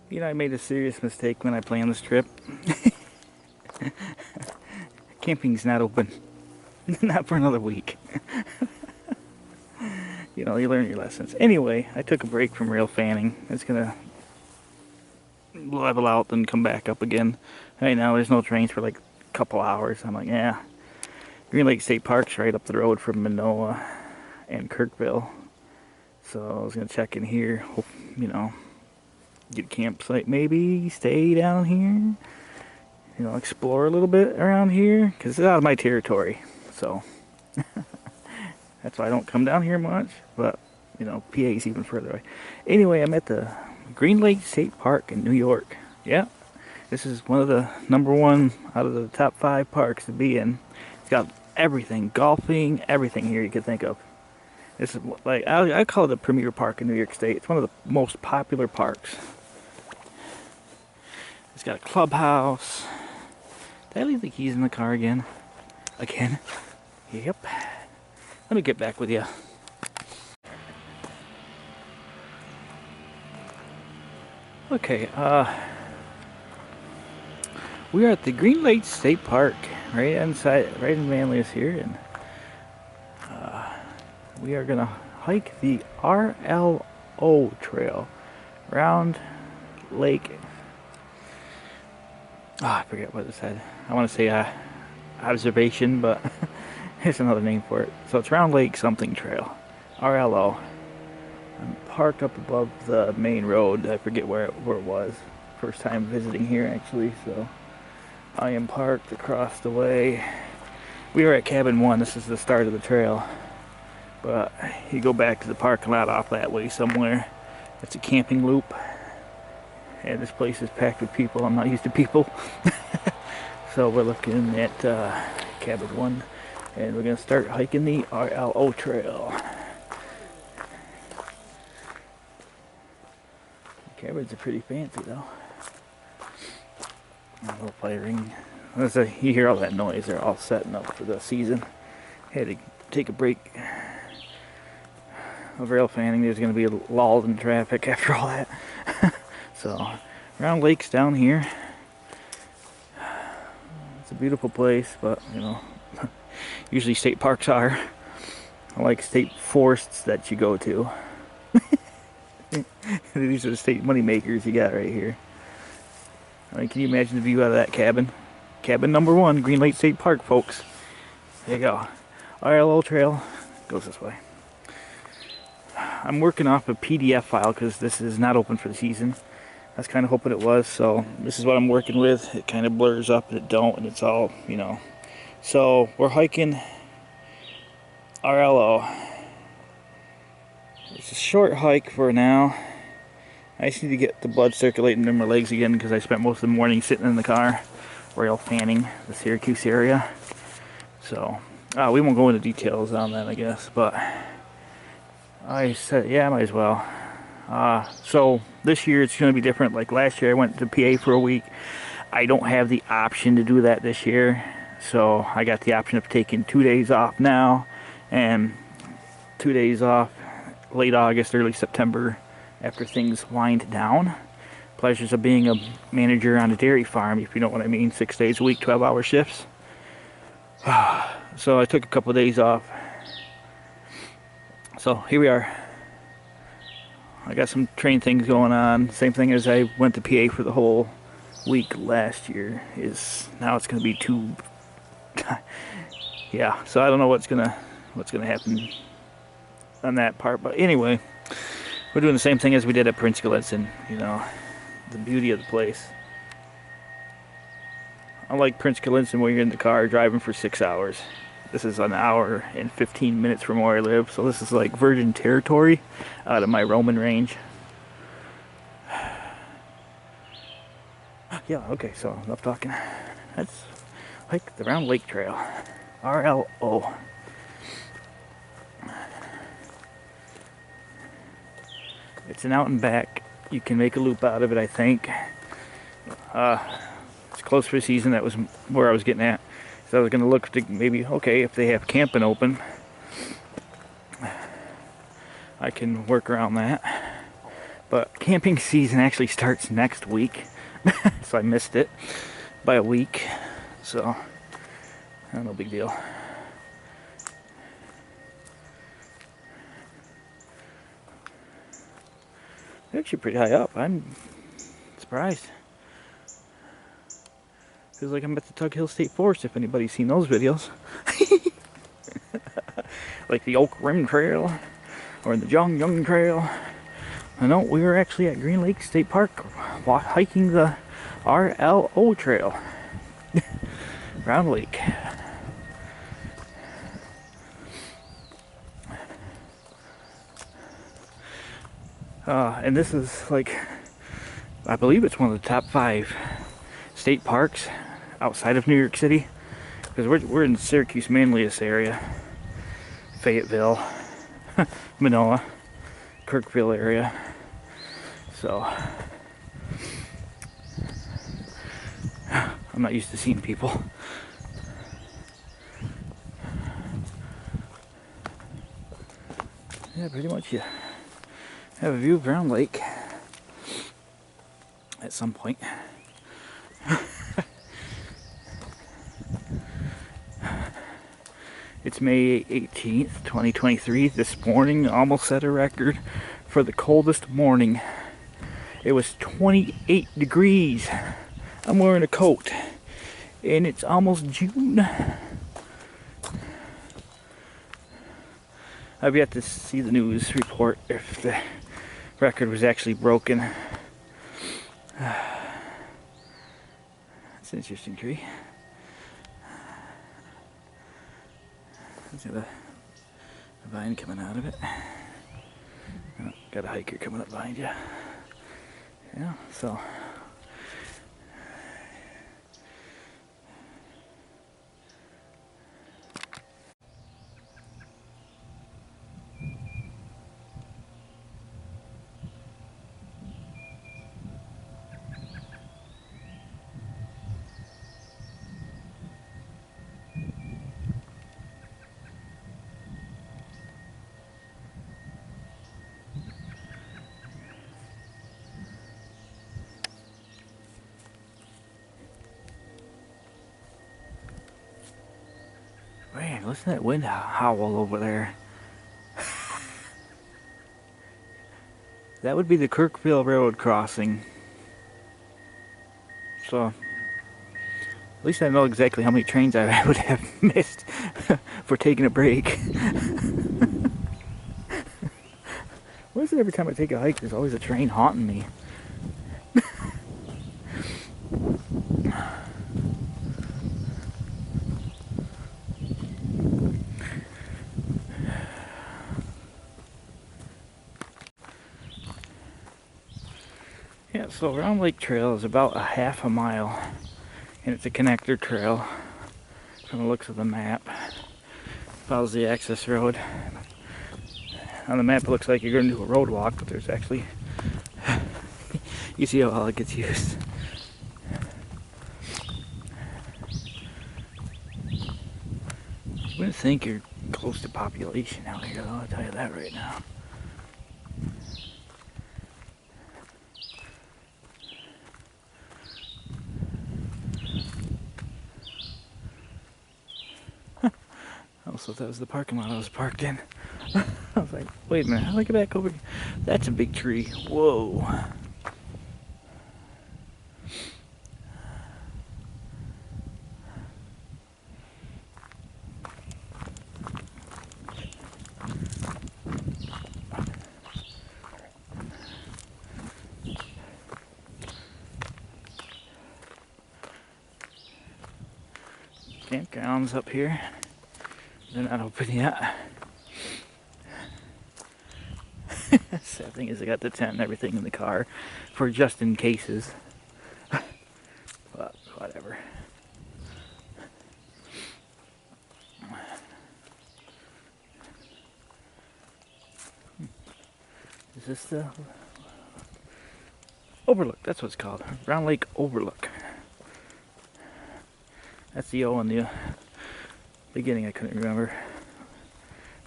You know, I made a serious mistake when I planned this trip. Camping's not open. Not for another week. You know, you learn your lessons. Anyway, I took a break from rail fanning. It's gonna level out and come back up again. Right now, there's no trains for like a couple hours. I'm like, yeah. Green Lake State Park's right up the road from Manoa and Kirkville. So I was gonna check in here, hope, you know, get a campsite maybe, stay down here, you know, explore a little bit around here, because it's out of my territory. So that's why I don't come down here much, but, you know, PA's even further away. Anyway, I'm at the Green Lake State Park in New York. Yeah, this is one of the #1 out of the top 5 parks to be in. It's got everything, golfing, everything here you could think of. This is like, I call it a premier park in New York State. It's one of the most popular parks. It's got a clubhouse. Did I leave the keys in the car again? Again? Yep. Let me get back with you. Okay, we are at the Green Lake State Park, right inside, right in Manlius here, and we are gonna hike the RLO Trail, Round Lake. I forget what it said. I want to say observation, but there's another name for it. So it's Round Lake something Trail, RLO. I'm parked up above the main road. I forget where it was. First time visiting here actually, so I am parked across the way. We are at cabin 1. This is the start of the trail, but you go back to the parking lot off that way somewhere. It's a camping loop, and this place is packed with people. I'm not used to people. So we're looking at cabin 1, and we're gonna start hiking the RLO Trail. The cabins are pretty fancy though. A little firing. You hear all that noise. They're all setting up for the season. Had to take a break of rail fanning. There's going to be a lull in traffic after all that. So, Round Lake's down here. It's a beautiful place, but you know, usually state parks are. I like state forests that you go to. These are the state money makers you got right here. I mean, can you imagine the view out of that cabin? Cabin #1, Green Lake State Park, folks. There you go. RLO Trail goes this way. I'm working off a PDF file because this is not open for the season. I was kind of hoping it was, so this is what I'm working with. It kind of blurs up and it don't, and it's all, you know. So we're hiking RLO. It's a short hike for now. I just need to get the blood circulating in my legs again because I spent most of the morning sitting in the car, rail fanning the Syracuse area. So, we won't go into details on that, I guess, but I said, yeah, I might as well. So this year it's going to be different. Like last year I went to PA for a week. I don't have the option to do that this year, so I got the option of taking 2 days off now and 2 days off late August, early September, after things wind down. Pleasures of being a manager on a dairy farm, if you know what I mean. 6 days a week, 12-hour shifts. So I took a couple of days off. So here we are. I got some train things going on. Same thing as I went to PA for the whole week last year. Now it's going to be 2. Yeah. So I don't know what's gonna happen on that part. But anyway, we're doing the same thing as we did at Prince Gallitzin. You know, the beauty of the place. Unlike Prince Gallitzin, where you're in the car driving for 6 hours. This is an hour and 15 minutes from where I live, so this is like virgin territory out of my Roman range. Yeah, okay, so enough talking. That's like the Round Lake Trail, RLO. It's an out and back. You can make a loop out of it, I think. It's close for the season. That was where I was getting at. So I was going to look to maybe, okay, if they have camping open, I can work around that. But camping season actually starts next week, so I missed it by a week. So, no big deal. They're actually pretty high up. I'm surprised. Feels like I'm at the Tug Hill State Forest, if anybody's seen those videos. Like the Oak Rim Trail, or the Jung Trail. I know, we were actually at Green Lake State Park hiking the RLO Trail. Round Lake. And this is like, I believe it's one of the top 5 state parks outside of New York City, because we're in Syracuse, Manlius area, Fayetteville, Manoa, Kirkville area. So I'm not used to seeing people. Yeah, pretty much you have a view of Round Lake at some point. It's May 18th, 2023. This morning almost set a record for the coldest morning. It was 28 degrees. I'm wearing a coat and it's almost June. I've yet to see the news report if the record was actually broken. It's an interesting tree. Let's see the vine coming out of it. Oh, got a hiker coming up behind you. Yeah, so. Man, listen to that wind howl over there. That would be the Kirkville Railroad crossing. So, at least I know exactly how many trains I would have missed for taking a break. Why is it every time I take a hike, there's always a train haunting me? Yeah, so Round Lake Trail is about a half a mile, and it's a connector trail from the looks of the map. Follows the access road. On the map it looks like you're going to do a road walk, but there's actually, you see how well it gets used. I wouldn't think you're close to population out here though, I'll tell you that right now. Also, that was the parking lot I was parked in. I was like, wait a minute, how do I get back over here? That's a big tree. Whoa. Campgrounds up here. They're not open yet. Sad thing is I got the tent and everything in the car for just in cases. But whatever. Is this the Overlook? That's what it's called. Round Lake Overlook. That's the O in the beginning, I couldn't remember.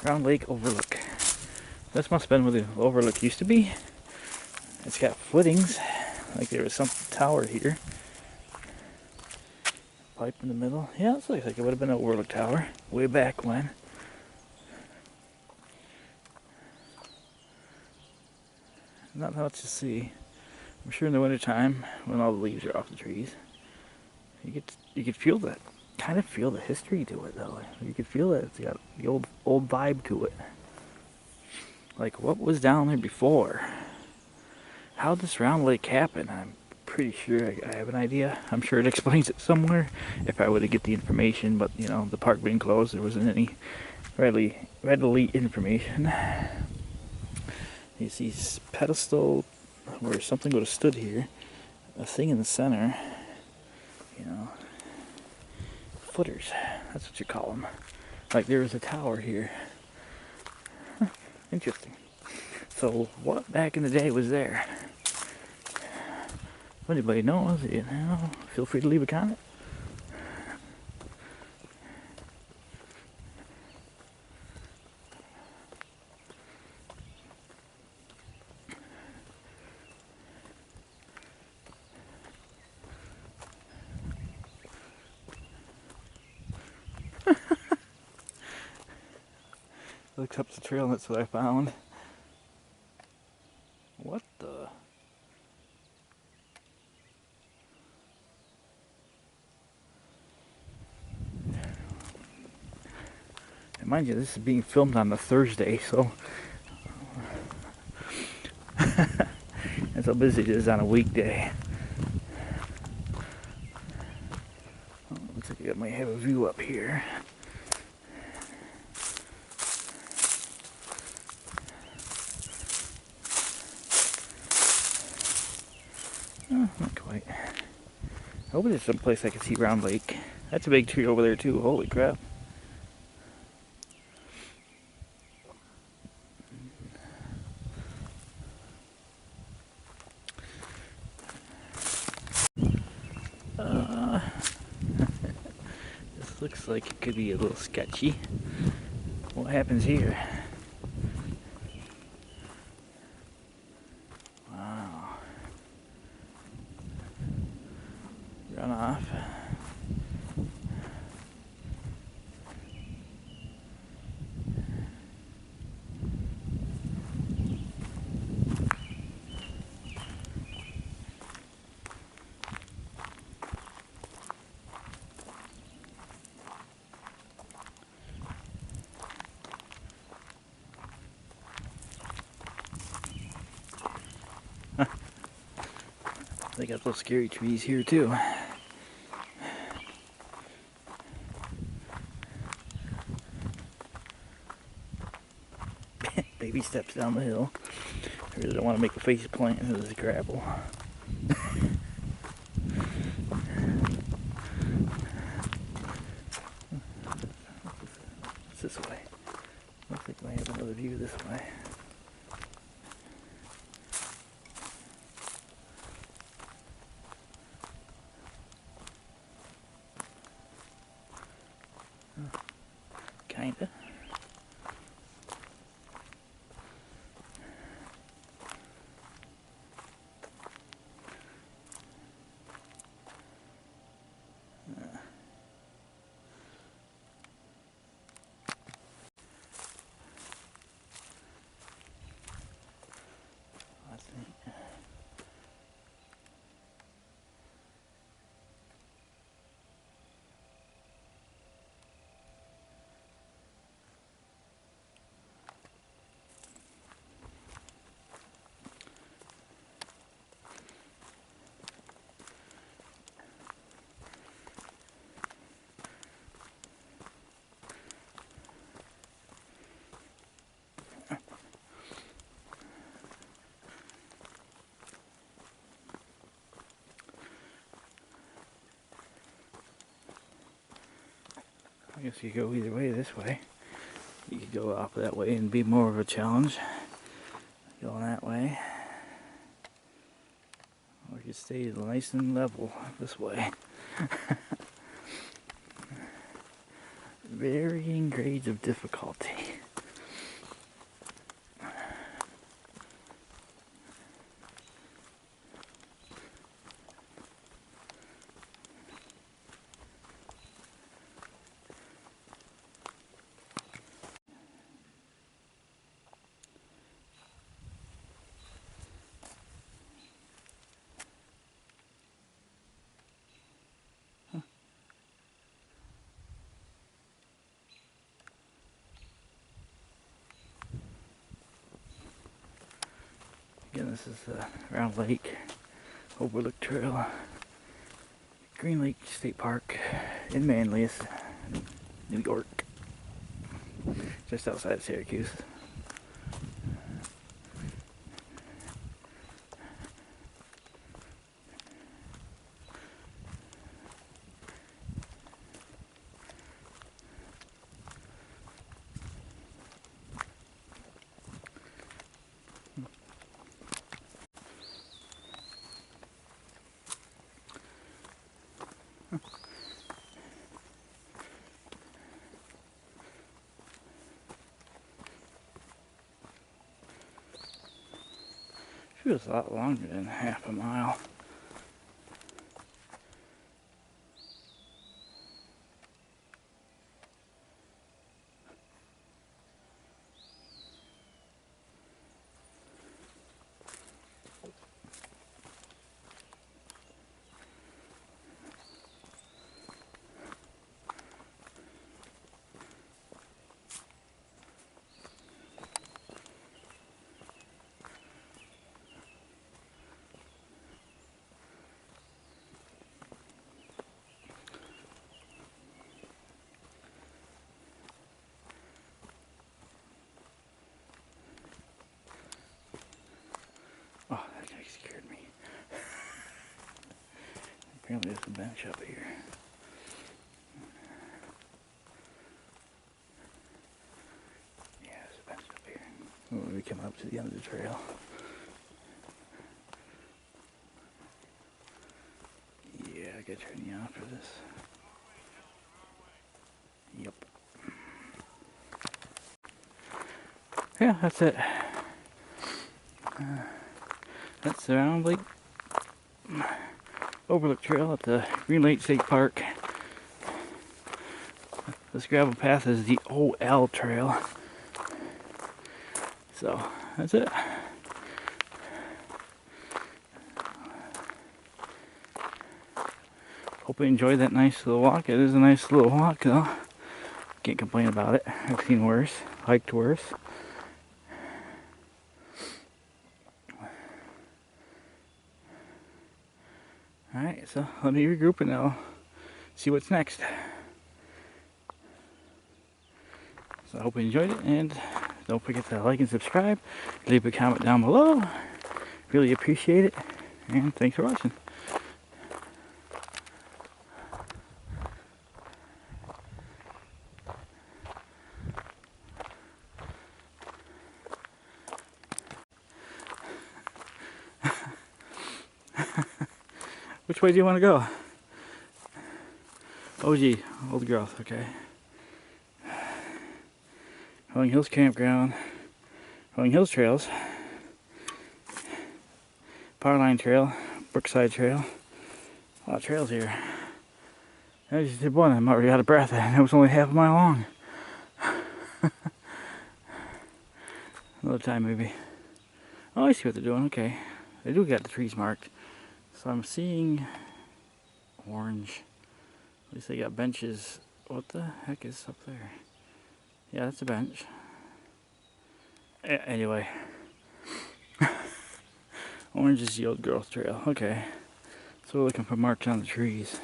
Round Lake Overlook. This must have been where the Overlook used to be. It's got footings, like there was some tower here. Pipe in the middle. Yeah, this looks like it would have been an overlook tower way back when. Not much to see. I'm sure in the wintertime, when all the leaves are off the trees, you could feel that, kind of feel the history to it though. You could feel that it's got the old vibe to it. Like what was down there before? How did this Round Lake happen? I'm pretty sure I have an idea. I'm sure it explains it somewhere if I were to get the information, but you know, the park being closed, there wasn't any readily information. You see this pedestal where something would have stood here, a thing in the center, you know, footers, that's what you call them. Like there was a tower here. Huh, interesting. So what back in the day was there? If anybody knows, you know, feel free to leave a comment. Looks up the trail, and that's what I found. What the? And mind you, this is being filmed on a Thursday, so that's how busy it is on a weekday. Oh, looks like I might have a view up here. Oh, not quite. I hope there's some place I can see Round Lake. That's a big tree over there too. Holy crap. This looks like it could be a little sketchy. What happens here? Wow. Runoff. They got those scary trees here too. Baby steps down the hill. I really don't want to make a face plant into this gravel. It's this way. Looks like I have another view this way. Kinda. That's neat. I guess you could go either way this way. You could go off that way and be more of a challenge. Going that way. Or you could stay nice and level this way. Varying grades of difficulty. Again, this is the Round Lake Overlook Trail, Green Lake State Park in Manlius, New York, just outside of Syracuse. Feels a lot longer than half a mile. Oh, that guy scared me. Apparently there's a bench up here. Yeah, there's a bench up here. Oh, we come up to the end of the trail. Yeah, I gotta turn you off for this. Yep. Yeah, that's it. That's the Round Lake Overlook Trail at the Green Lake State Park. This gravel path is the OL Trail. So, that's it. Hope you enjoyed that nice little walk. It is a nice little walk though. Can't complain about it. I've seen worse, hiked worse. Alright, so let me regroup and I'll see what's next. So I hope you enjoyed it, and don't forget to like and subscribe. Leave a comment down below. Really appreciate it, and thanks for watching. Which way do you want to go? Oh gee, old growth, okay. Rolling Hills Campground, Rolling Hills Trails, Powerline Trail, Brookside Trail. A lot of trails here. I just did one, I'm already out of breath, and it was only half a mile long. Another time maybe. Oh, I see what they're doing, okay. They do got the trees marked. So I'm seeing orange. At least they got benches. What the heck is up there? Yeah, that's a bench. Anyway. Orange is the old growth trail. Okay. So we're looking for marks on the trees.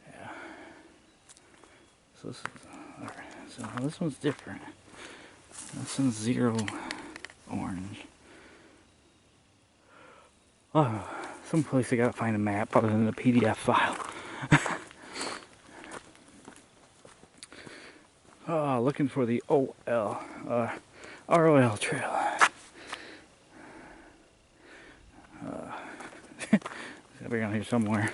Yeah. So this is, alright. So this one's different. This one's zero orange. Oh, someplace I gotta find a map other than the PDF file. Oh, looking for the ROL trail. It's gotta be around here somewhere.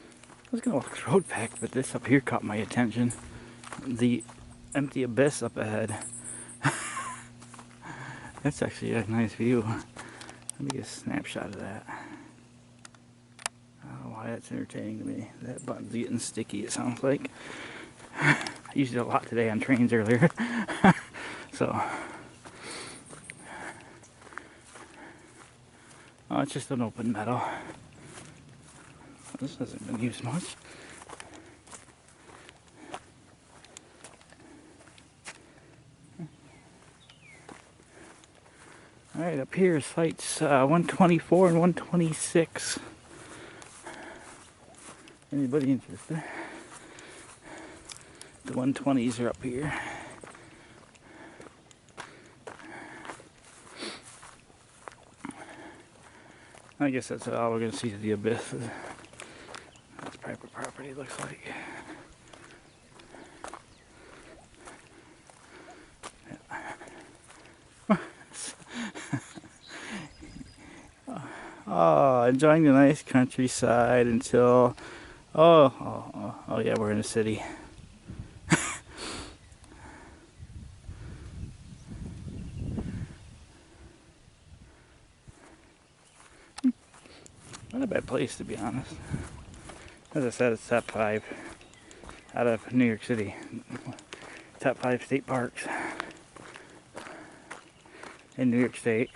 I was gonna walk the road back, but this up here caught my attention. The empty abyss up ahead. That's actually a nice view. Let me get a snapshot of that. I don't know why that's entertaining to me. That button's getting sticky, it sounds like. I used it a lot today on trains earlier. So. Oh, it's just an open meadow. This hasn't been used much. Alright, up here is sites 124 and 126. Anybody interested? The 120s are up here. I guess that's all we're going to see to the abyss. That's private property, looks like. Oh, enjoying the nice countryside until... Oh yeah, we're in a city. Not a bad place, to be honest. As I said, it's top 5 out of New York City. Top 5 state parks in New York State.